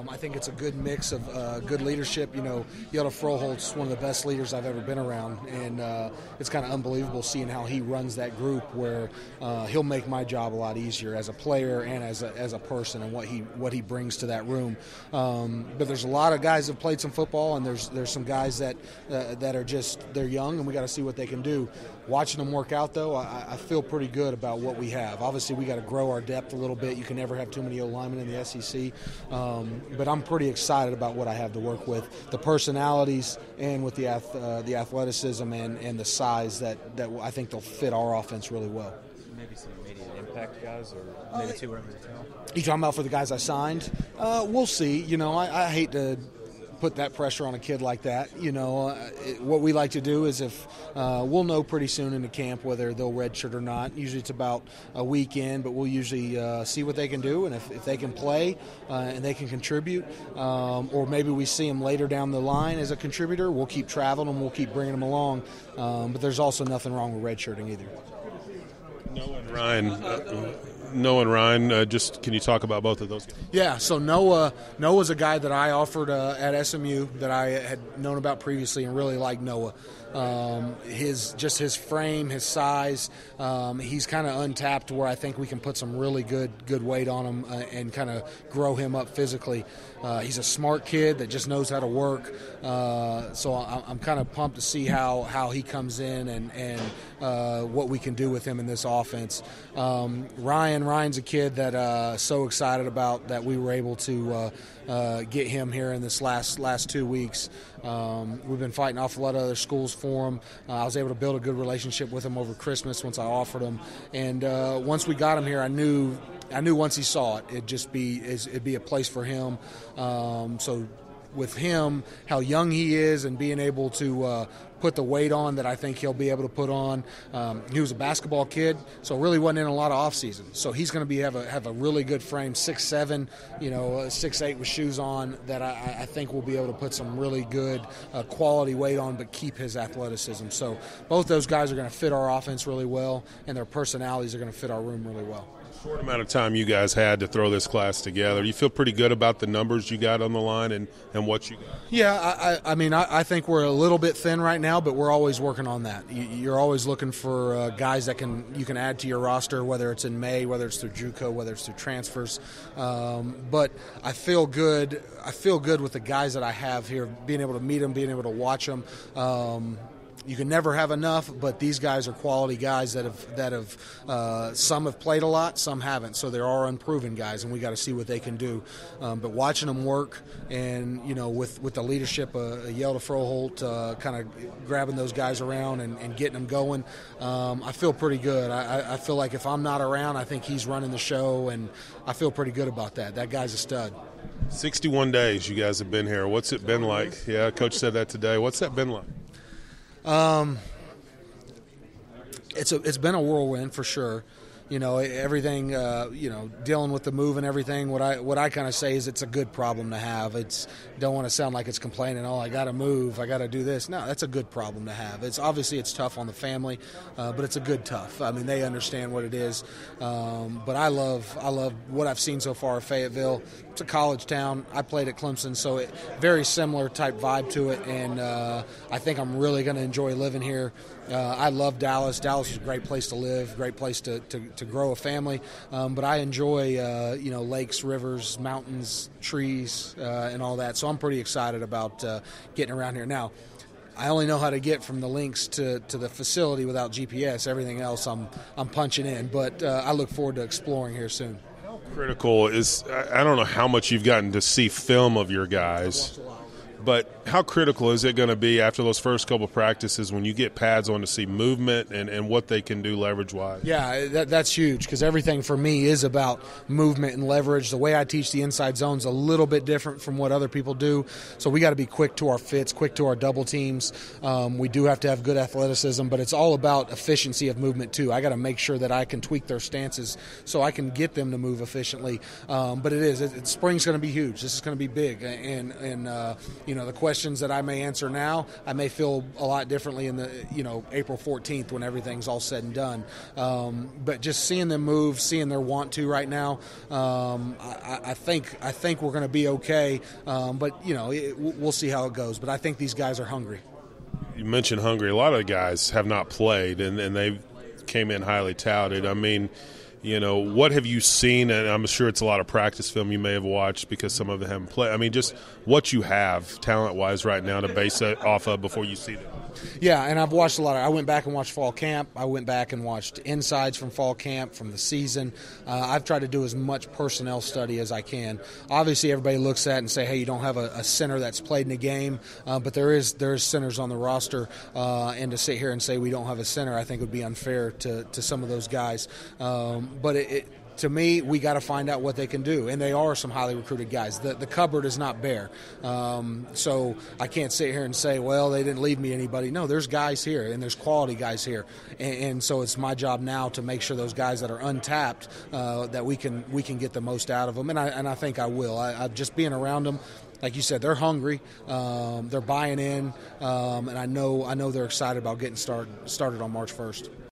I think it's a good mix of good leadership. Yelda Froholt's one of the best leaders I've ever been around, and it's kind of unbelievable seeing how he runs that group where he'll make my job a lot easier as a player and as a person and what he brings to that room. But there's a lot of guys that have played some football, and there's some guys that are they're young, and we got to see what they can do. Watching them work out, though, I feel pretty good about what we have. Obviously, we got to grow our depth a little bit. You can never have too many O-linemen in the SEC, but I'm pretty excited about what I have to work with. The personalities and with the athleticism and the size that I think they'll fit our offense really well. Maybe some immediate impact guys, or maybe two women as well? You talking about for the guys I signed? We'll see. I hate to put that pressure on a kid like that. What we like to do is if we'll know pretty soon in the camp whether they'll redshirt or not. Usually it's about a week in, but we'll usually see what they can do, and if they can play and they can contribute, or maybe we see them later down the line as a contributor, we'll keep traveling and we'll keep bringing them along. But there's also nothing wrong with redshirting either. Noah and Ryan, just can you talk about both of those guys? Yeah, so Noah's a guy that I offered at SMU that I had known about previously and really liked Noah. His frame, his size, he's kind of untapped where I think we can put some really good weight on him and kind of grow him up physically. He's a smart kid that just knows how to work. So I'm kind of pumped to see how he comes in and what we can do with him in this offense. Ryan's a kid that so excited about that we were able to get him here in this last 2 weeks. We've been fighting off a lot of other schools for him. I was able to build a good relationship with him over Christmas once I offered him, and once we got him here, I knew once he saw it, it'd be a place for him. So with him, how young he is, and being able to put the weight on that I think he'll be able to put on. He was a basketball kid, so really wasn't in a lot of off season. So he's going to have a really good frame, 6'7", 6'8" with shoes on. That I think we'll be able to put some really good quality weight on, but keep his athleticism. So both those guys are going to fit our offense really well, and their personalities are going to fit our room really well. Short amount of time you guys had to throw this class together. Do you feel pretty good about the numbers you got on the line and what you got? Yeah, I think we're a little bit thin right now, but we're always working on that. You're always looking for guys that you can add to your roster, whether it's in May, whether it's through JUCO, whether it's through transfers. But I feel good. I feel good with the guys that I have here, being able to meet them, being able to watch them. You can never have enough, but these guys are quality guys that have some have played a lot, some haven't. So there are unproven guys, and we got to see what they can do. But watching them work, and with the leadership of Yelda Froholt, kind of grabbing those guys around and getting them going, I feel pretty good. I feel like if I'm not around, I think he's running the show, and I feel pretty good about that. That guy's a stud. 61 days you guys have been here. What's it been like? Yeah, Coach said that today. What's that been like? It's been a whirlwind for sure. Everything, dealing with the move and everything. What I kind of say is it's a good problem to have. Don't want to sound like it's complaining. Oh, I got to move. I got to do this. No, that's a good problem to have. It's tough on the family, but it's a good tough. I mean, they understand what it is. But I love what I've seen so far of Fayetteville. It's a college town. I played at Clemson, so very similar type vibe to it. And I think I'm really going to enjoy living here. I love Dallas. Dallas is a great place to live, great place to grow a family. But I enjoy, lakes, rivers, mountains, trees, and all that. So I'm pretty excited about getting around here. Now, I only know how to get from the links to the facility without GPS. Everything else I'm punching in. But I look forward to exploring here soon. How critical is – I don't know how much you've gotten to see film of your guys. But how critical is it going to be after those first couple of practices when you get pads on to see movement and what they can do leverage-wise? Yeah, that's huge because everything for me is about movement and leverage. The way I teach the inside zone is a little bit different from what other people do. So we got to be quick to our fits, quick to our double teams. We do have to have good athleticism, but it's all about efficiency of movement too. I got to make sure that I can tweak their stances so I can get them to move efficiently. But spring's going to be huge. This is going to be big. And the questions that I may answer now, I may feel a lot differently in the April 14th when everything's all said and done. But just seeing them move, seeing their want to right now, I think we're going to be okay. But we'll see how it goes. But I think these guys are hungry. You mentioned hungry. A lot of the guys have not played, and they came in highly touted. I mean, what have you seen? And I'm sure it's a lot of practice film you may have watched because some of them haven't played. I mean, just what you have talent-wise right now to base it off of before you see them. Yeah, and I've watched a lot. I went back and watched fall camp. I went back and watched insides from fall camp, from the season. I've tried to do as much personnel study as I can. Obviously, everybody looks at it and say, hey, you don't have a center that's played in a game, but there is centers on the roster, and to sit here and say we don't have a center, I think would be unfair to some of those guys. But to me, we got to find out what they can do, and they are some highly recruited guys. The cupboard is not bare, so I can't sit here and say, well, they didn't leave me anybody. No, there's guys here, and there's quality guys here, and so it's my job now to make sure those guys that are untapped that we can get the most out of them, and I think I will. I just being around them. Like you said, they're hungry, they're buying in, and I know they're excited about getting started on March 1st.